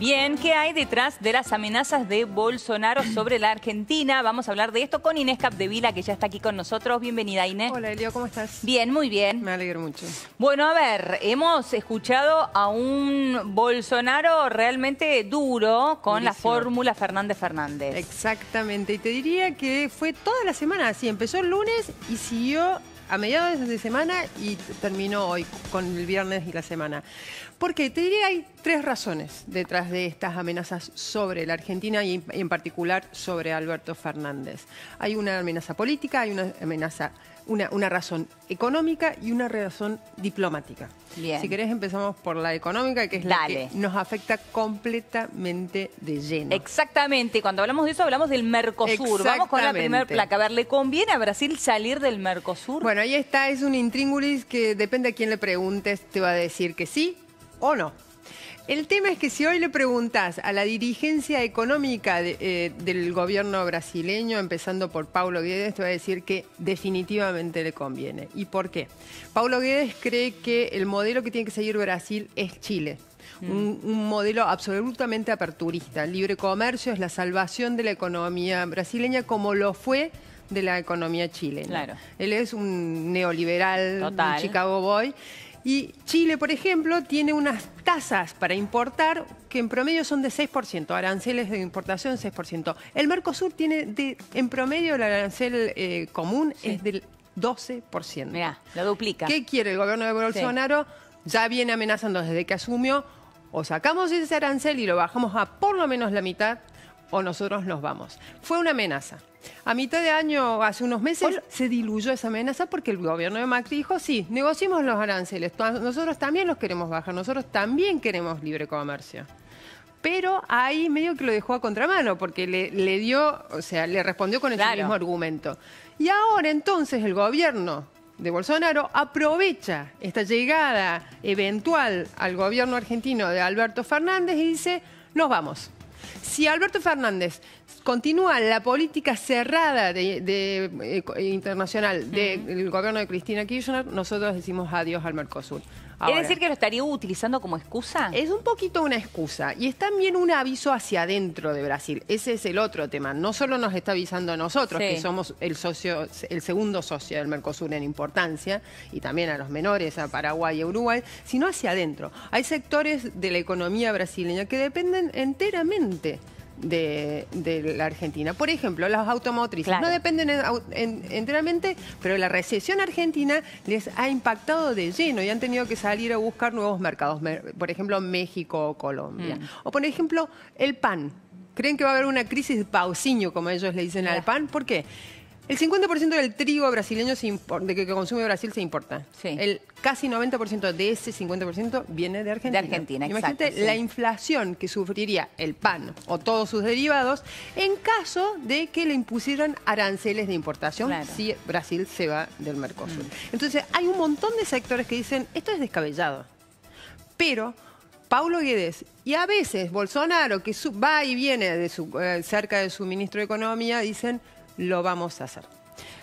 Bien, ¿qué hay detrás de las amenazas de Bolsonaro sobre la Argentina? Vamos a hablar de esto con Inés Capdevila, que ya está aquí con nosotros. Bienvenida, Inés. Hola, Elio, ¿cómo estás? Bien, muy bien. Me alegro mucho. Bueno, a ver, hemos escuchado a un Bolsonaro realmente duro con la fórmula Fernández-Fernández. Exactamente, y te diría que fue toda la semana así. Empezó el lunes y siguió a mediados de semana y terminó hoy con el viernes y la semana. Porque te diría que hay tres razones detrás de estas amenazas sobre la Argentina y en particular sobre Alberto Fernández. Hay una amenaza política, hay una amenaza, una razón económica y una razón diplomática. Bien. Si querés empezamos por la económica, que es la que nos afecta completamente de lleno. Exactamente, cuando hablamos de eso hablamos del Mercosur. Vamos con la primera placa. A ver, ¿le conviene a Brasil salir del Mercosur? Bueno, ahí está, es un intríngulis que depende a quién le preguntes, te va a decir que sí o no. El tema es que si hoy le preguntás a la dirigencia económica del gobierno brasileño, empezando por Paulo Guedes, te va a decir que definitivamente le conviene. ¿Y por qué? Paulo Guedes cree que el modelo que tiene que seguir Brasil es Chile. Un modelo absolutamente aperturista. El libre comercio es la salvación de la economía brasileña como lo fue de la economía chilena. Claro. Él es un neoliberal, un Chicago Boy. Y Chile, por ejemplo, tiene unas tasas para importar que en promedio son de 6%, aranceles de importación 6%. El Mercosur tiene en promedio el arancel común es del 12%. Mirá, lo duplica. ¿Qué quiere el gobierno de Bolsonaro? Ya viene amenazando desde que asumió, o sacamos ese arancel y lo bajamos a por lo menos la mitad, o nosotros nos vamos. Fue una amenaza. A mitad de año, hace unos meses, se diluyó esa amenaza porque el gobierno de Macri dijo, sí, negociemos los aranceles, nosotros también los queremos bajar, nosotros también queremos libre comercio. Pero ahí medio que lo dejó a contramano porque le dio, o sea, le respondió con el mismo argumento. Y ahora entonces el gobierno de Bolsonaro aprovecha esta llegada eventual al gobierno argentino de Alberto Fernández y dice, nos vamos. Si Alberto Fernández continúa la política cerrada internacional del gobierno de Cristina Kirchner, nosotros decimos adiós al Mercosur. Ahora, ¿es decir que lo estaría utilizando como excusa? Es un poquito una excusa y es también un aviso hacia adentro de Brasil. Ese es el otro tema. No solo nos está avisando a nosotros, que somos el segundo socio del Mercosur en importancia, y también a los menores, a Paraguay y a Uruguay, sino hacia adentro. Hay sectores de la economía brasileña que dependen enteramente de la Argentina. Por ejemplo, las automotrices no dependen enteramente, pero la recesión argentina les ha impactado de lleno y han tenido que salir a buscar nuevos mercados, por ejemplo, México o Colombia. O por ejemplo, el pan. ¿Creen que va a haber una crisis de pauciño, como ellos le dicen al pan? ¿Por qué? El 50% del trigo brasileño que consume Brasil se importa. El casi 90% de ese 50% viene de Argentina. De Argentina, imagínate la inflación que sufriría el pan o todos sus derivados en caso de que le impusieran aranceles de importación si Brasil se va del Mercosur. Entonces, hay un montón de sectores que dicen, esto es descabellado. Pero Paulo Guedes y a veces Bolsonaro, que va y viene cerca de su ministro de Economía, dicen, lo vamos a hacer.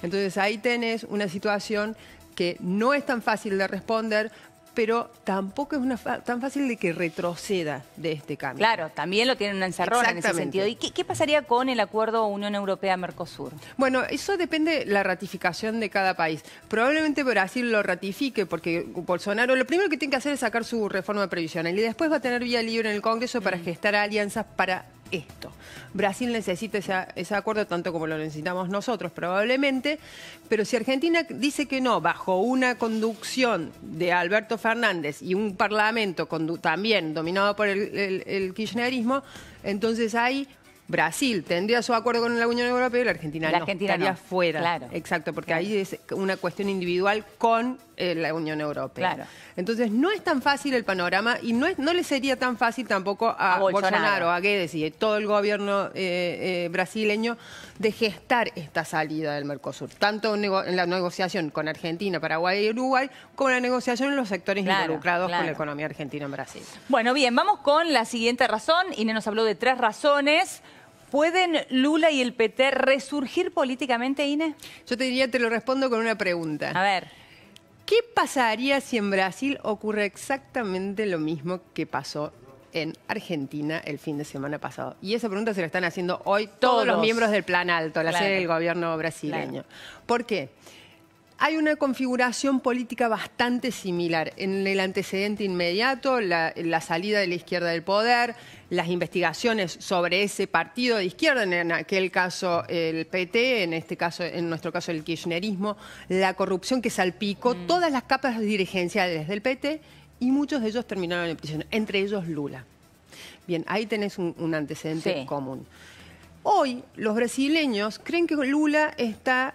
Entonces ahí tenés una situación que no es tan fácil de responder, pero tampoco es tan fácil de que retroceda de este cambio. Claro, también lo tienen una encerrona en ese sentido. ¿Y qué pasaría con el acuerdo Unión Europea-Mercosur? Bueno, eso depende de la ratificación de cada país. Probablemente Brasil lo ratifique porque Bolsonaro lo primero que tiene que hacer es sacar su reforma previsional y después va a tener vía libre en el Congreso para gestar alianzas para esto. Brasil necesita ese acuerdo tanto como lo necesitamos nosotros probablemente, pero si Argentina dice que no, bajo una conducción de Alberto Fernández y un parlamento también dominado por el kirchnerismo, entonces ahí Brasil tendría su acuerdo con la Unión Europea y la Argentina estaría fuera. Claro. Exacto, porque ahí es una cuestión individual con la Unión Europea. Claro. Entonces no es tan fácil el panorama y no le sería tan fácil tampoco a Bolsonaro, a Guedes y a todo el gobierno brasileño de gestar esta salida del Mercosur. Tanto en la negociación con Argentina, Paraguay y Uruguay, como en la negociación en los sectores involucrados con la economía argentina en Brasil. Bueno, bien, vamos con la siguiente razón. Inés nos habló de tres razones. ¿Pueden Lula y el PT resurgir políticamente, Inés? Yo te diría, te lo respondo con una pregunta. A ver. ¿Qué pasaría si en Brasil ocurre exactamente lo mismo que pasó en Argentina el fin de semana pasado? Y esa pregunta se la están haciendo hoy todos los miembros del Plan Alto, la sede del gobierno brasileño. ¿Por qué? Hay una configuración política bastante similar. En el antecedente inmediato, la salida de la izquierda del poder, las investigaciones sobre ese partido de izquierda, en aquel caso el PT, en nuestro caso el kirchnerismo, la corrupción que salpicó todas las capas dirigenciales del PT y muchos de ellos terminaron en prisión, entre ellos Lula. Bien, ahí tenés un antecedente común. Hoy los brasileños creen que Lula está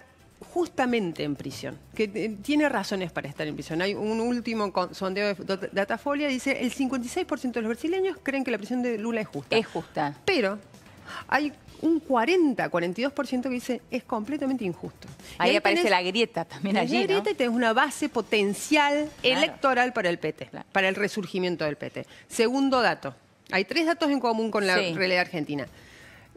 justamente en prisión, que tiene razones para estar en prisión. Hay un último sondeo de Datafolia, dice el 56% de los brasileños creen que la prisión de Lula es justa. Es justa. Pero hay un 42% que dice es completamente injusto. Ahí aparece la grieta también allí, la grieta, ¿no? Y tenés una base potencial electoral para el PT, para el resurgimiento del PT. Segundo dato, hay 3 datos en común con la realidad argentina.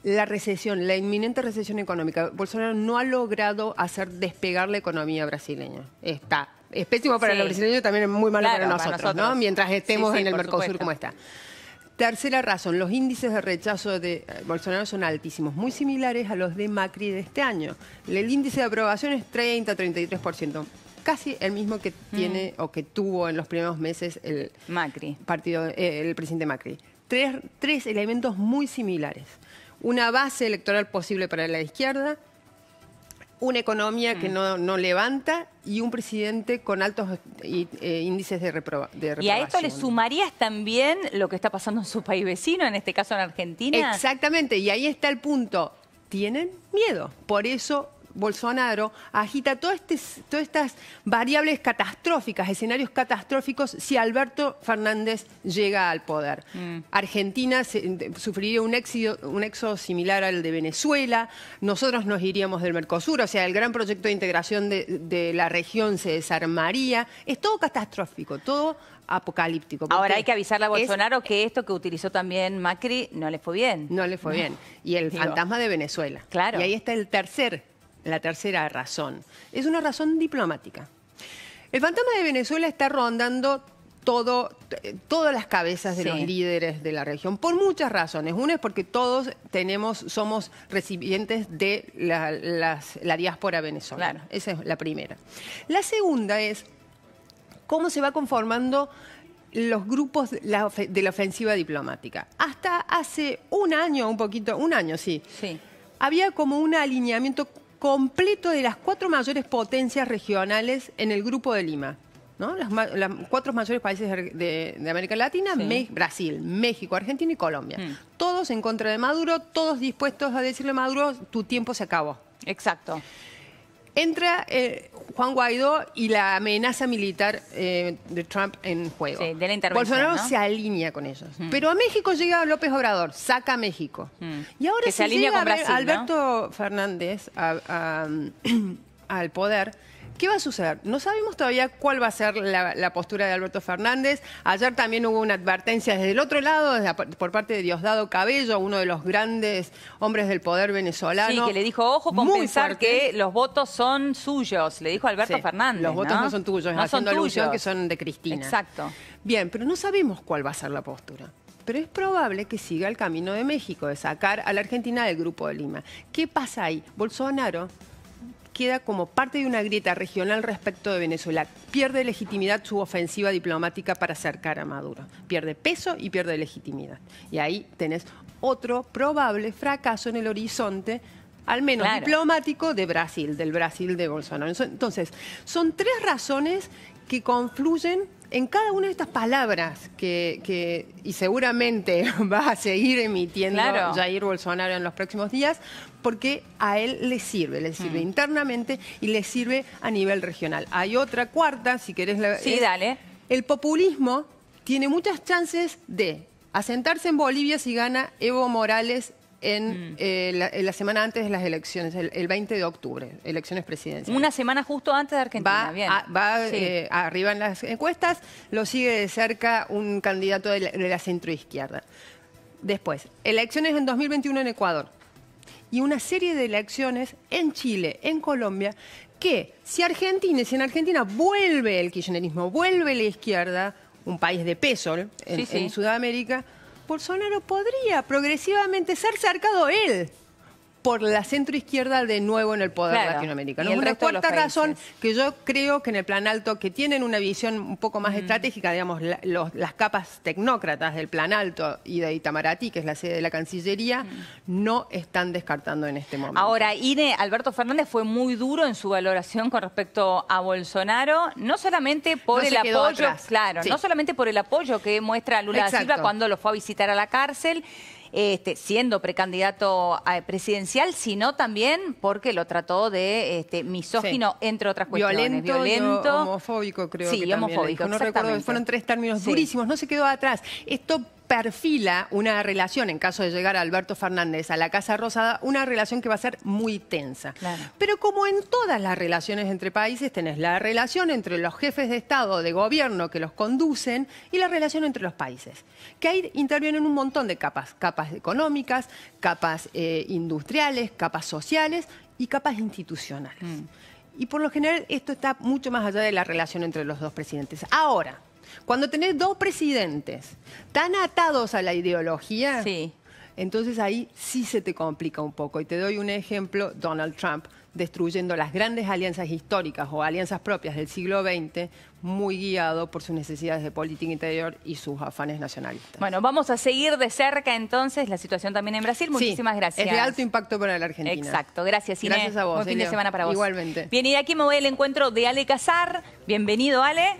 La recesión, la inminente recesión económica. Bolsonaro no ha logrado hacer despegar la economía brasileña. Es pésimo para los brasileños, también es muy malo para nosotros, ¿no? Mientras estemos en el Mercosur como está. Tercera razón, los índices de rechazo de Bolsonaro son altísimos, muy similares a los de Macri de este año. El índice de aprobación es 30-33%. Casi el mismo que tiene o que tuvo en los primeros meses el presidente Macri. Tres elementos muy similares. Una base electoral posible para la izquierda, una economía que no levanta y un presidente con altos índices de reprobación. ¿Y a esto le sumarías también lo que está pasando en su país vecino, en este caso en Argentina? Exactamente, y ahí está el punto. Tienen miedo, por eso Bolsonaro agita todas estas variables catastróficas, escenarios catastróficos si Alberto Fernández llega al poder. Argentina sufriría un éxodo similar al de Venezuela, nosotros nos iríamos del Mercosur, o sea, el gran proyecto de integración de la región se desarmaría. Es todo catastrófico, todo apocalíptico. Ahora hay que avisarle a Bolsonaro que esto que utilizó también Macri no le fue bien. No le fue bien. Y el fantasma de Venezuela. Claro. Y ahí está la tercera razón. Es una razón diplomática. El fantasma de Venezuela está rondando todas las cabezas de los líderes de la región, por muchas razones. Una es porque todos somos recipientes de la diáspora venezolana. Claro. Esa es la primera. La segunda es cómo se va conformando los grupos de la ofensiva diplomática. Hasta hace un año, había como un alineamiento completo de las 4 mayores potencias regionales en el Grupo de Lima, ¿no? Los 4 mayores países de América Latina, Brasil, México, Argentina y Colombia. Todos en contra de Maduro, todos dispuestos a decirle a Maduro, tu tiempo se acabó. Exacto. Entra Juan Guaidó y la amenaza militar de Trump en juego. Sí, de la intervención, Bolsonaro se alinea con ellos. Pero a México llega López Obrador, saca a México. Y ahora se alinea con Brasil, Alberto Fernández al poder. ¿Qué va a suceder? No sabemos todavía cuál va a ser la postura de Alberto Fernández. Ayer también hubo una advertencia desde el otro lado, por parte de Diosdado Cabello, uno de los grandes hombres del poder venezolano. Sí, que le dijo, ojo con pensar que los votos son suyos, le dijo Alberto Fernández. Los votos no son tuyos, haciendo alusión que son de Cristina. Exacto. Bien, pero no sabemos cuál va a ser la postura. Pero es probable que siga el camino de México, de sacar a la Argentina del Grupo de Lima. ¿Qué pasa ahí? Bolsonaro queda como parte de una grieta regional respecto de Venezuela. Pierde legitimidad su ofensiva diplomática para acercar a Maduro. Pierde peso y pierde legitimidad. Y ahí tenés otro probable fracaso en el horizonte, al menos diplomático, del Brasil de Bolsonaro. Entonces, son 3 razones que confluyen en cada una de estas palabras y seguramente va a seguir emitiendo Jair Bolsonaro en los próximos días, porque a él le sirve internamente y le sirve a nivel regional. Hay otra cuarta, si querés. Dale. El populismo tiene muchas chances de asentarse en Bolivia si gana Evo Morales en la semana antes de las elecciones, el 20 de octubre, elecciones presidenciales. Una semana justo antes de Argentina. Va arriba en las encuestas, lo sigue de cerca un candidato de la centroizquierda. Después, elecciones en 2021 en Ecuador y una serie de elecciones en Chile, en Colombia, que si en Argentina vuelve el kirchnerismo, vuelve la izquierda, un país de peso en Sudamérica, Bolsonaro podría progresivamente ser cercado él por la centroizquierda de nuevo en el poder latinoamericano. Y el una resto de los cuarta razón países. que yo creo que en el Plan Alto, que tienen una visión un poco más estratégica, digamos, las capas tecnócratas del Plan Alto y de Itamaraty, que es la sede de la Cancillería, no están descartando en este momento. Ahora, Alberto Fernández fue muy duro en su valoración con respecto a Bolsonaro, no solamente por No el se quedó apoyo, atrás. claro, Sí. no solamente por el apoyo que muestra Lula da Silva Exacto. cuando lo fue a visitar a la cárcel, siendo precandidato presidencial, sino también porque lo trató de misógino, entre otras cuestiones. Violento. Y homofóbico, creo sí, que también le homofóbico, dijo. No recuerdo, fueron 3 términos durísimos, no se quedó atrás. Esto perfila una relación, en caso de llegar a Alberto Fernández a la Casa Rosada, una relación que va a ser muy tensa. Claro. Pero como en todas las relaciones entre países, tenés la relación entre los jefes de Estado, de gobierno que los conducen, y la relación entre los países. Que ahí intervienen un montón de capas. Capas económicas, capas industriales, capas sociales y capas institucionales. Y por lo general esto está mucho más allá de la relación entre los dos presidentes. Ahora, cuando tenés 2 presidentes tan atados a la ideología, entonces ahí sí se te complica un poco. Y te doy un ejemplo, Donald Trump destruyendo las grandes alianzas históricas o alianzas propias del siglo XX, muy guiado por sus necesidades de política interior y sus afanes nacionalistas. Bueno, vamos a seguir de cerca entonces la situación también en Brasil. Muchísimas gracias. Es de alto impacto para la Argentina. Exacto, gracias Inés. Gracias a vos. Buen fin de semana para vos. Igualmente. Bien, y de aquí me voy al encuentro de Ale Casar. Bienvenido, Ale.